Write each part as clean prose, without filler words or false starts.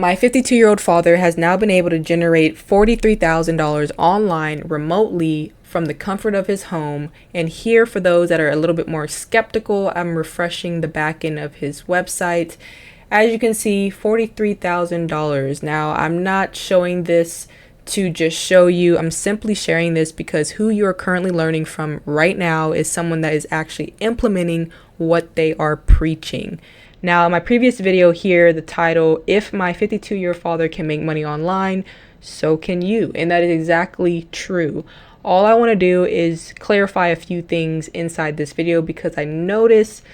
My 52-year-old father has now been able to generate $43,000 online remotely from the comfort of his home. And here, for those that are a little bit more skeptical, I'm refreshing the back end of his website. As you can see, $43,000. Now, I'm not showing this to just show you. I'm simply sharing this because who you are currently learning from right now is someone that is actually implementing what they are preaching. Now, in my previous video here, the title, "If my 52-year father can make money online, so can you." And that is exactly true. All I want to do is clarify a few things inside this video because I noticed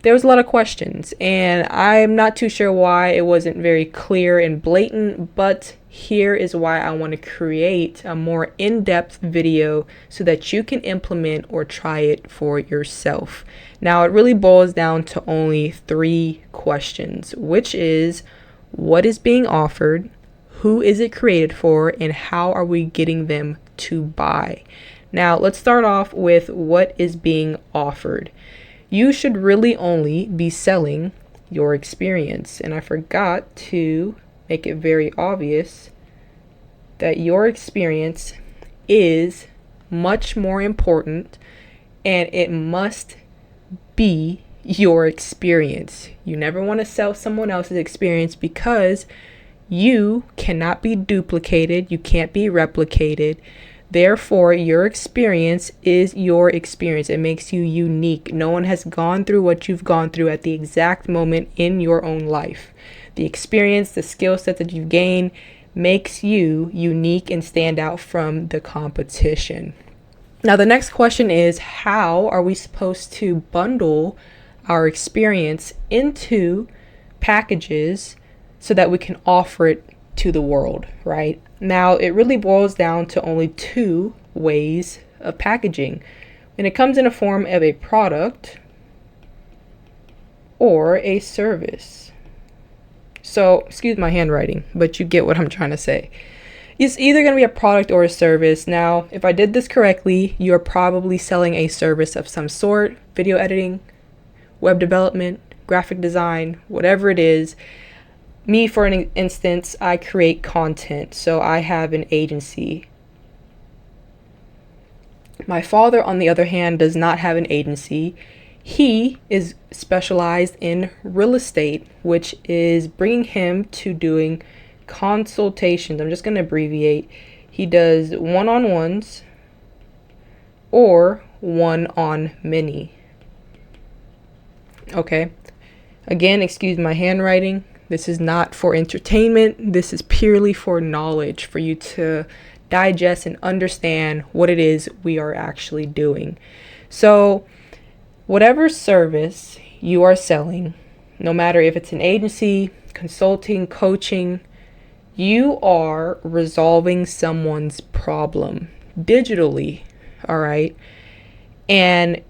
there was a lot of questions and I'm not too sure why it wasn't very clear and blatant, but here is why I want to create a more in-depth video so that you can implement or try it for yourself. Now, it really boils down to only 3 questions, which is what is being offered, who is it created for, and how are we getting them to buy? Now, let's start off with what is being offered. You should really only be selling your experience. And I forgot to make it very obvious that your experience is much more important and it must be your experience. You never want to sell someone else's experience because you cannot be duplicated. You can't be replicated. Therefore, your experience is your experience. It makes you unique. No one has gone through what you've gone through at the exact moment in your own life. The experience, the skill set that you've gained makes you unique and stand out from the competition. Now, the next question is, how are we supposed to bundle our experience into packages so that we can offer it to the world, right? Now, it really boils down to only 2 ways of packaging. And it comes in a form of a product or a service. So, excuse my handwriting, but you get what I'm trying to say. It's either going to be a product or a service. Now, if I did this correctly, you're probably selling a service of some sort: video editing, web development, graphic design, whatever it is. Me, for an instance, I create content, so I have an agency. My father, on the other hand, does not have an agency. He is specialized in real estate, which is bringing him to doing consultations. I'm just going to abbreviate. He does one-on-ones or one-on-many. Okay. Again, excuse my handwriting. This is not for entertainment. This is purely for knowledge, for you to digest and understand what it is we are actually doing. So, whatever service you are selling, no matter if it's an agency, consulting, coaching, you are resolving someone's problem digitally, all right? And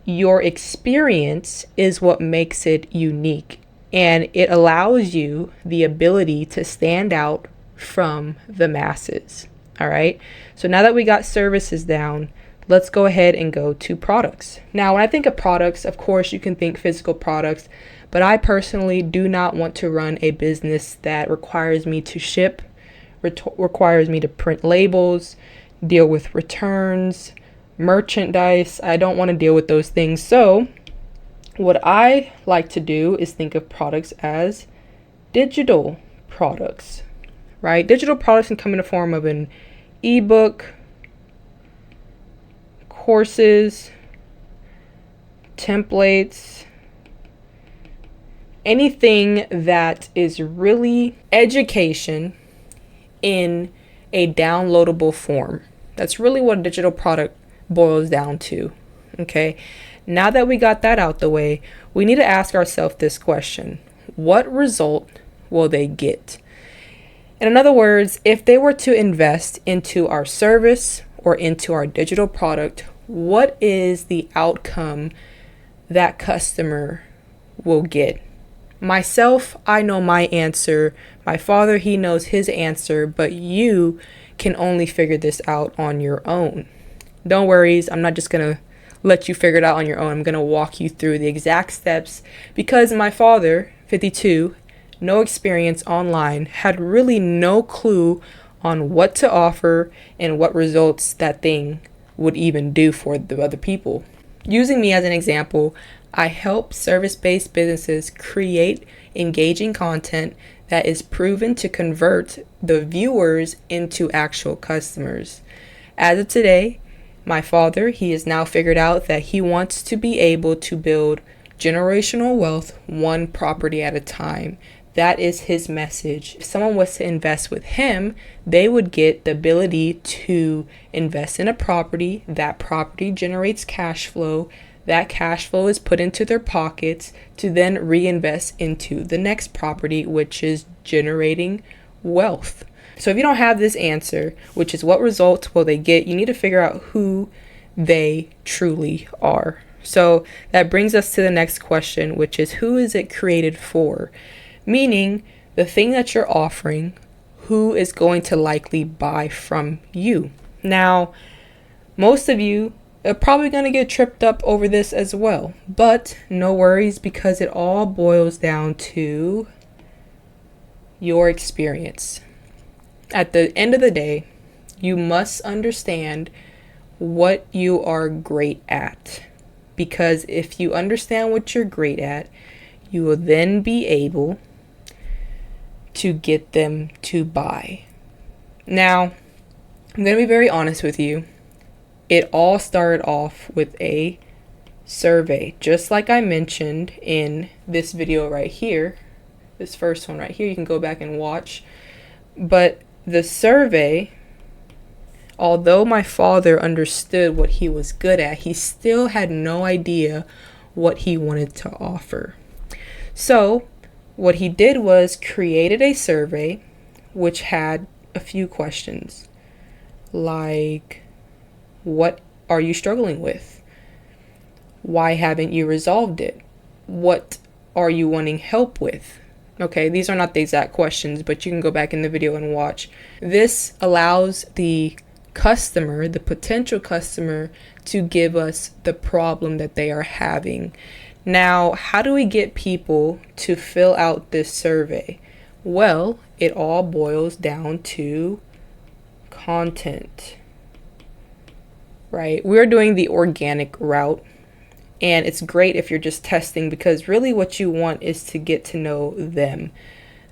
your experience is what makes it unique. And it allows you the ability to stand out from the masses. All right. So now that we got services down, let's go ahead and go to products. Now, when I think of products, of course, you can think physical products, but I personally do not want to run a business that requires me to ship, requires me to print labels, deal with returns, merchandise. I don't want to deal with those things. So what I like to do is think of products as digital products, right? Digital products can come in the form of an ebook, courses, templates, anything that is really education in a downloadable form. That's really what a digital product boils down to, okay? Now that we got that out the way, we need to ask ourselves this question: what result will they get? And in other words, if they were to invest into our service or into our digital product, what is the outcome that customer will get? Myself, I know my answer. My father, he knows his answer, but you can only figure this out on your own. Don't worry, I'm not just going to let you figure it out on your own. I'm going to walk you through the exact steps because my father, 52, no experience online, had really no clue on what to offer and what results that thing would even do for the other people. Using me as an example, I help service-based businesses create engaging content that is proven to convert the viewers into actual customers. As of today, my father, he has now figured out that he wants to be able to build generational wealth one property at a time. That is his message. If someone was to invest with him, they would get the ability to invest in a property. That property generates cash flow. That cash flow is put into their pockets to then reinvest into the next property, which is generating wealth. So if you don't have this answer, which is what results will they get, you need to figure out who they truly are. So that brings us to the next question, which is who is it created for? Meaning the thing that you're offering, who is going to likely buy from you? Now, most of you are probably going to get tripped up over this as well, but no worries, because it all boils down to your experience. At the end of the day, you must understand what you are great at, because if you understand what you're great at, you will then be able to get them to buy. Now, I'm going to be very honest with you. It all started off with a survey, just like I mentioned in this video right here, this first one right here. You can go back and watch. But the survey, although my father understood what he was good at, he still had no idea what he wanted to offer. So what he did was created a survey which had a few questions like, what are you struggling with? Why haven't you resolved it? What are you wanting help with? Okay, these are not the exact questions, but you can go back in the video and watch. This allows the customer, the potential customer, to give us the problem that they are having. Now, how do we get people to fill out this survey? Well, it all boils down to content, right? We're doing the organic route, and it's great if you're just testing, because really what you want is to get to know them,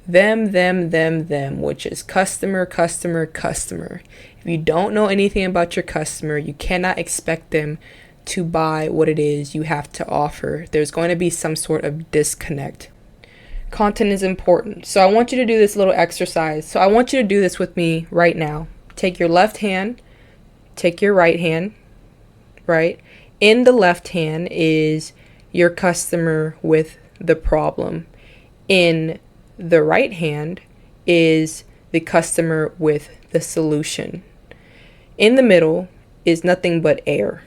which is customer, customer, customer. If you don't know anything about your customer, you cannot expect them to buy what it is you have to offer. There's going to be some sort of disconnect. Content is important. So I want you to do this little exercise. So I want you to do this with me right now. Take your left hand, take your right hand, right? In the left hand is your customer with the problem. In the right hand is the customer with the solution. In the middle is nothing but air.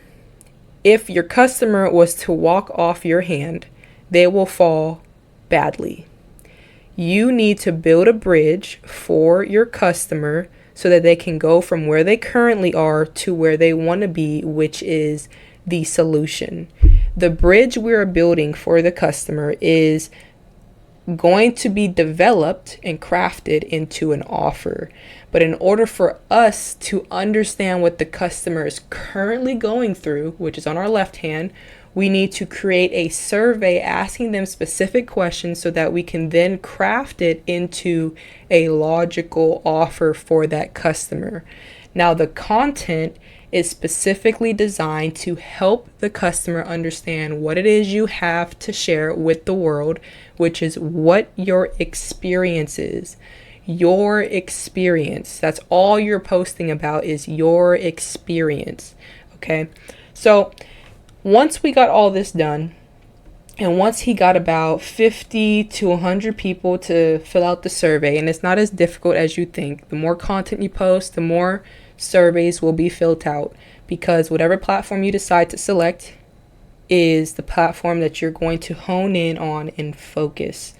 If your customer was to walk off your hand, they will fall badly. You need to build a bridge for your customer so that they can go from where they currently are to where they want to be, which is the solution. The bridge we are building for the customer is going to be developed and crafted into an offer. But in order for us to understand what the customer is currently going through, which is on our left hand, we need to create a survey asking them specific questions so that we can then craft it into a logical offer for that customer. Now, the content is specifically designed to help the customer understand what it is you have to share with the world, which is what your experience is. Your experience. That's all you're posting about, is your experience. Okay. So once we got all this done, and once he got about 50 to 100 people to fill out the survey, and it's not as difficult as you think. The more content you post, the more surveys will be filled out, because whatever platform you decide to select is the platform that you're going to hone in on and focus.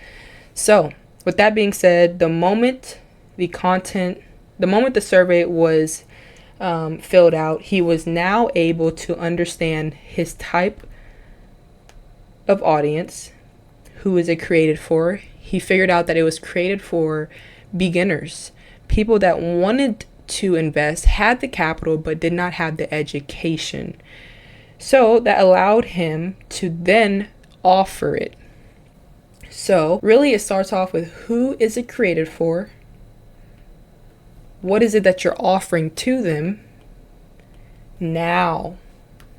So with that being said, the moment the survey was filled out, he was now able to understand his type of audience, who is it created for. He figured out that it was created for beginners, people that wanted to invest, had the capital, but did not have the education. So that allowed him to then offer it. So really it starts off with, who is it created for? What is it that you're offering to them? Now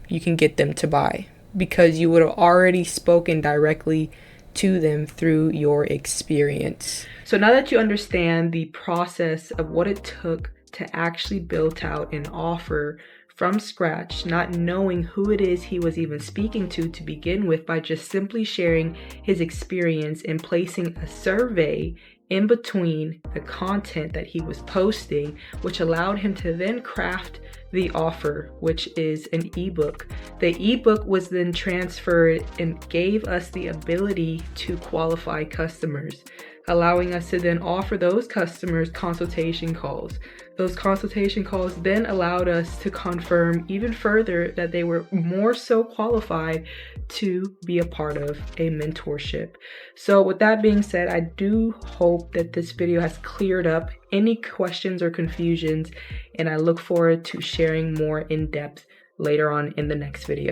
you can get them to buy, because you would have already spoken directly to them through your experience. So now that you understand the process of what it took to actually build out an offer from scratch, not knowing who it is he was even speaking to begin with, by just simply sharing his experience and placing a survey in between the content that he was posting, which allowed him to then craft the offer, which is an ebook. The ebook was then transferred and gave us the ability to qualify customers, allowing us to then offer those customers consultation calls. Those consultation calls then allowed us to confirm even further that they were more so qualified to be a part of a mentorship. So with that being said, I do hope that this video has cleared up any questions or confusions, and I look forward to sharing more in depth later on in the next video.